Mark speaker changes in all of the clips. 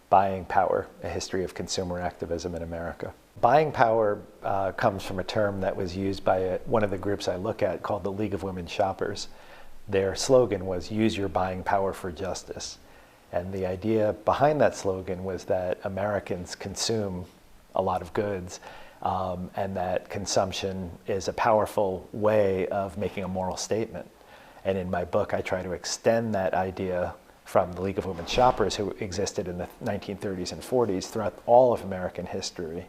Speaker 1: Buying Power, A History of Consumer Activism in America. Buying power comes from a term that was used by one of the groups I look at called the League of Women Shoppers. Their slogan was, "Use your buying power for justice." And the idea behind that slogan was that Americans consume a lot of goods, and that consumption is a powerful way of making a moral statement. And in my book, I try to extend that idea from the League of Women Shoppers, who existed in the 1930s and 40s throughout all of American history,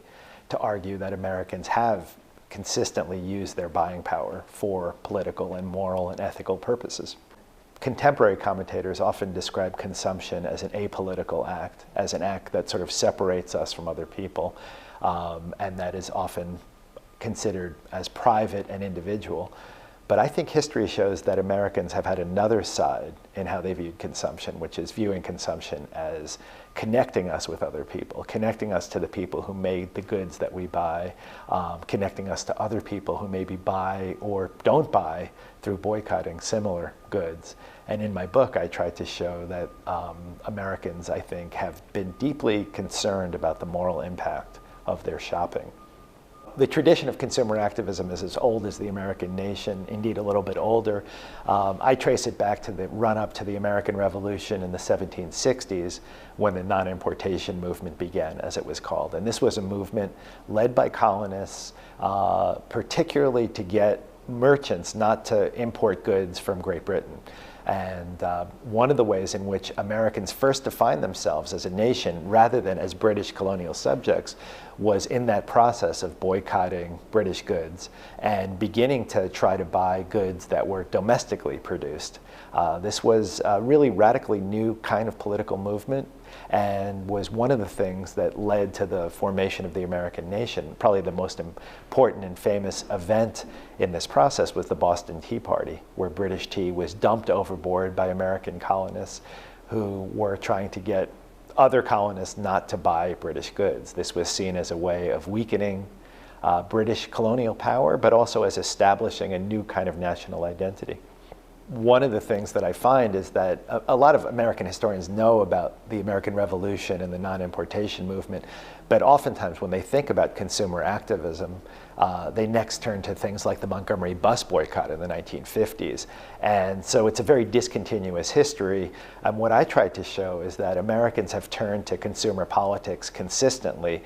Speaker 1: to argue that Americans have consistently used their buying power for political and moral and ethical purposes. Contemporary commentators often describe consumption as an apolitical act, as an act that sort of separates us from other people, and that is often considered as private and individual. But I think history shows that Americans have had another side in how they viewed consumption, which is viewing consumption as connecting us with other people, connecting us to the people who made the goods that we buy, connecting us to other people who maybe buy or don't buy through boycotting similar goods. And in my book, I tried to show that Americans, I think, have been deeply concerned about the moral impact of their shopping. The tradition of consumer activism is as old as the American nation, indeed a little bit older. I trace it back to the run-up to the American Revolution in the 1760s, when the non-importation movement began, as it was called. And this was a movement led by colonists, particularly to get merchants not to import goods from Great Britain. And one of the ways in which Americans first defined themselves as a nation rather than as British colonial subjects was in that process of boycotting British goods and beginning to try to buy goods that were domestically produced. This was a really radically new kind of political movement, and was one of the things that led to the formation of the American nation. Probably the most important and famous event in this process was the Boston Tea Party, where British tea was dumped overboard by American colonists who were trying to get other colonists not to buy British goods. This was seen as a way of weakening British colonial power, but also as establishing a new kind of national identity. One of the things that I find is that a lot of American historians know about the American Revolution and the non-importation movement, but oftentimes when they think about consumer activism, they next turn to things like the Montgomery bus boycott in the 1950s. And so it's a very discontinuous history. And what I tried to show is that Americans have turned to consumer politics consistently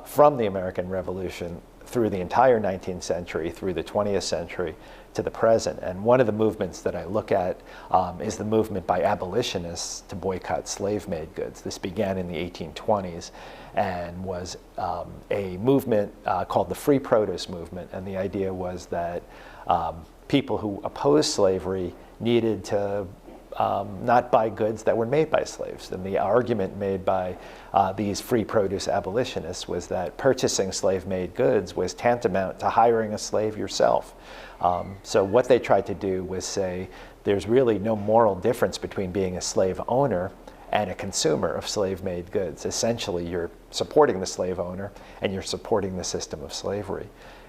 Speaker 1: from the American Revolution through the entire 19th century, through the 20th century, to the present. And one of the movements that I look at is the movement by abolitionists to boycott slave-made goods. This began in the 1820s and was a movement called the Free Produce Movement. And the idea was that people who opposed slavery needed to not buy goods that were made by slaves. And the argument made by these free produce abolitionists was that purchasing slave-made goods was tantamount to hiring a slave yourself. So what they tried to do was say there's really no moral difference between being a slave owner and a consumer of slave-made goods. Essentially, you're supporting the slave owner and you're supporting the system of slavery.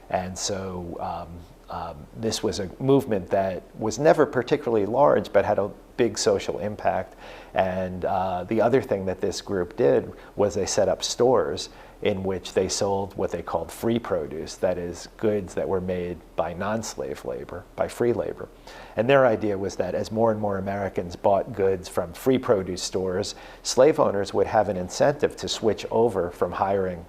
Speaker 1: And so this was a movement that was never particularly large, but had a big social impact. And the other thing that this group did was they set up stores in which they sold what they called free produce, that is, goods that were made by non-slave labor, by free labor. And their idea was that as more and more Americans bought goods from free produce stores, slave owners would have an incentive to switch over from hiring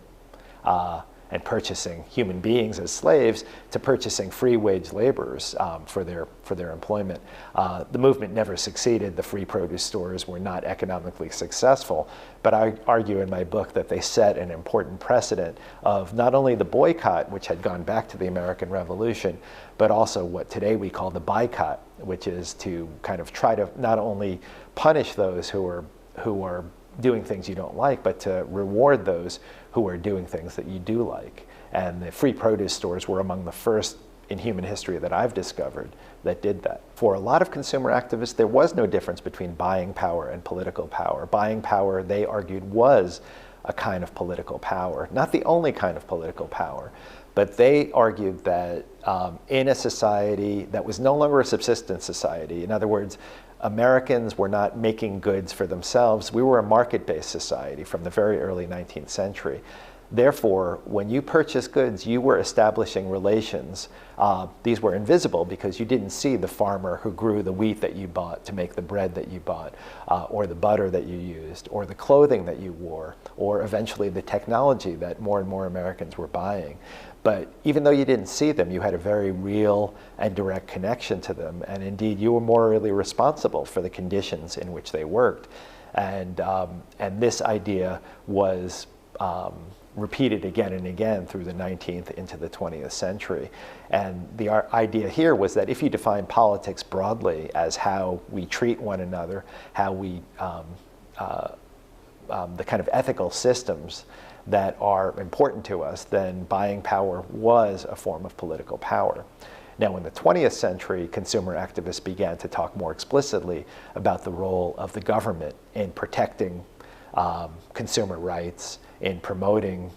Speaker 1: and purchasing human beings as slaves to purchasing free wage laborers for their employment. The movement never succeeded. The free produce stores were not economically successful, but I argue in my book that they set an important precedent of not only the boycott, which had gone back to the American Revolution, but also what today we call the boycott, which is to kind of try to not only punish those who are doing things you don't like, but to reward those who are doing things that you do like. And the free produce stores were among the first in human history that I've discovered that did that. For a lot of consumer activists, there was no difference between buying power and political power. Buying power, they argued, was a kind of political power, not the only kind of political power, but they argued that in a society that was no longer a subsistence society, in other words, Americans were not making goods for themselves. We were a market-based society from the very early 19th century. Therefore, when you purchase goods, you were establishing relations. These were invisible because you didn't see the farmer who grew the wheat that you bought to make the bread that you bought, or the butter that you used, or the clothing that you wore, or eventually the technology that more and more Americans were buying. But even though you didn't see them, you had a very real and direct connection to them. And indeed, you were morally responsible for the conditions in which they worked. And this idea was repeated again and again through the 19th into the 20th century. And the idea here was that if you define politics broadly as how we treat one another, how we, the kind of ethical systems that are important to us, then buying power was a form of political power. Now, in the 20th century, consumer activists began to talk more explicitly about the role of the government in protecting consumer rights, in promoting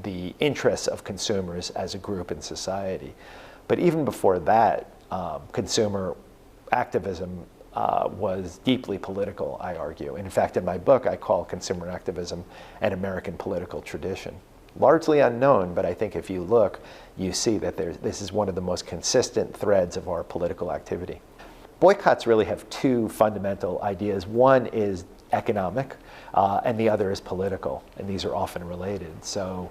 Speaker 1: the interests of consumers as a group in society. But even before that, consumer activism was deeply political, I argue. In fact, in my book, I call consumer activism an American political tradition. Largely unknown, but I think if you look, you see that this is one of the most consistent threads of our political activity. Boycotts really have two fundamental ideas. One is economic, and the other is political, and these are often related. So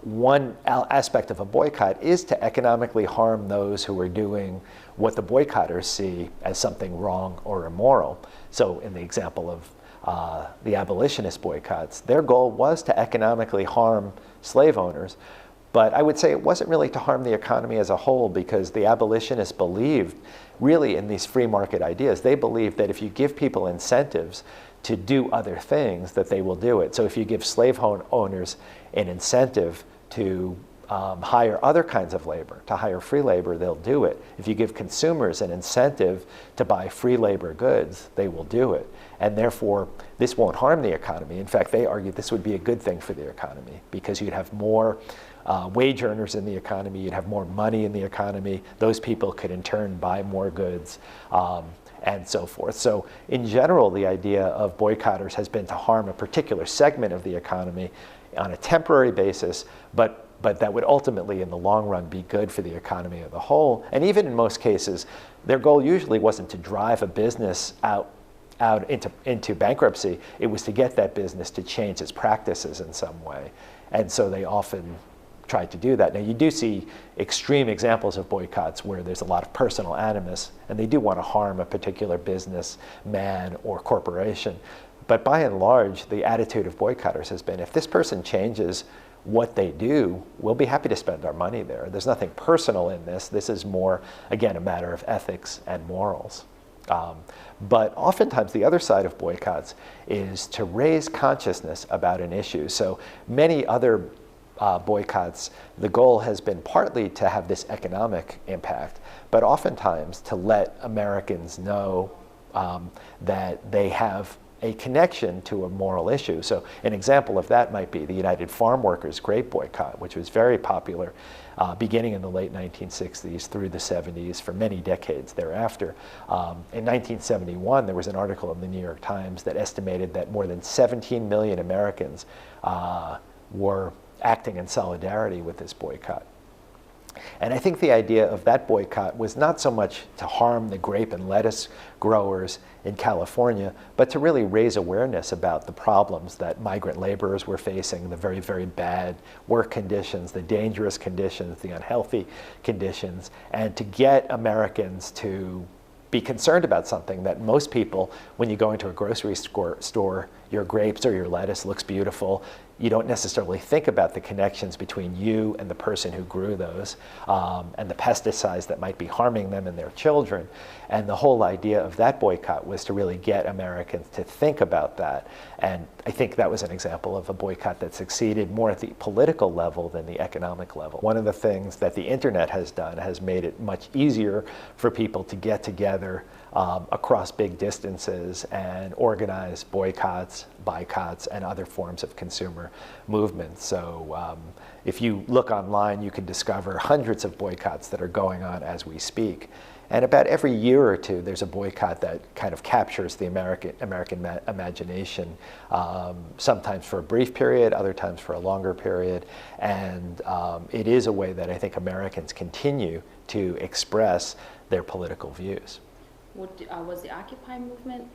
Speaker 1: one aspect of a boycott is to economically harm those who are doing what the boycotters see as something wrong or immoral. So in the example of the abolitionist boycotts, their goal was to economically harm slave owners. But I would say it wasn't really to harm the economy as a whole, because the abolitionists believed really in these free market ideas. They believed that if you give people incentives to do other things, that they will do it. So if you give slave owners an incentive to hire other kinds of labor, to hire free labor, they'll do it. If you give consumers an incentive to buy free labor goods, they will do it. And therefore, this won't harm the economy. In fact, they argue this would be a good thing for the economy, because you'd have more wage earners in the economy, you'd have more money in the economy, those people could in turn buy more goods, and so forth. So in general, the idea of boycotters has been to harm a particular segment of the economy on a temporary basis, but that would ultimately, in the long run, be good for the economy as a whole. And even in most cases, their goal usually wasn't to drive a business out into bankruptcy. It was to get that business to change its practices in some way. And so they often tried to do that. Now, you do see extreme examples of boycotts where there's a lot of personal animus, and they do want to harm a particular business man or corporation. But by and large, the attitude of boycotters has been, if this person changes what they do, we'll be happy to spend our money there. There's nothing personal in this. This is more, again, a matter of ethics and morals. But oftentimes the other side of boycotts is to raise consciousness about an issue. So many other boycotts, the goal has been partly to have this economic impact, but oftentimes to let Americans know that they have a connection to a moral issue. So an example of that might be the United Farm Workers grape boycott, which was very popular beginning in the late 1960s through the 70s for many decades thereafter. In 1971, there was an article in the New York Times that estimated that more than 17 million Americans were acting in solidarity with this boycott. And I think the idea of that boycott was not so much to harm the grape and lettuce growers in California, but to really raise awareness about the problems that migrant laborers were facing, the very, very bad work conditions, the dangerous conditions, the unhealthy conditions, and to get Americans to be concerned about something that most people, when you go into a grocery store, your grapes or your lettuce looks beautiful. You don't necessarily think about the connections between you and the person who grew those, and the pesticides that might be harming them and their children. And the whole idea of that boycott was to really get Americans to think about that. And I think that was an example of a boycott that succeeded more at the political level than the economic level. One of the things that the internet has done has made it much easier for people to get together across big distances and organize boycotts, boycotts, and other forms of consumer movements. So if you look online, you can discover hundreds of boycotts that are going on as we speak. And about every year or two, there's a boycott that kind of captures the American imagination, sometimes for a brief period, other times for a longer period. And it is a way that I think Americans continue to express their political views.
Speaker 2: Was the Occupy movement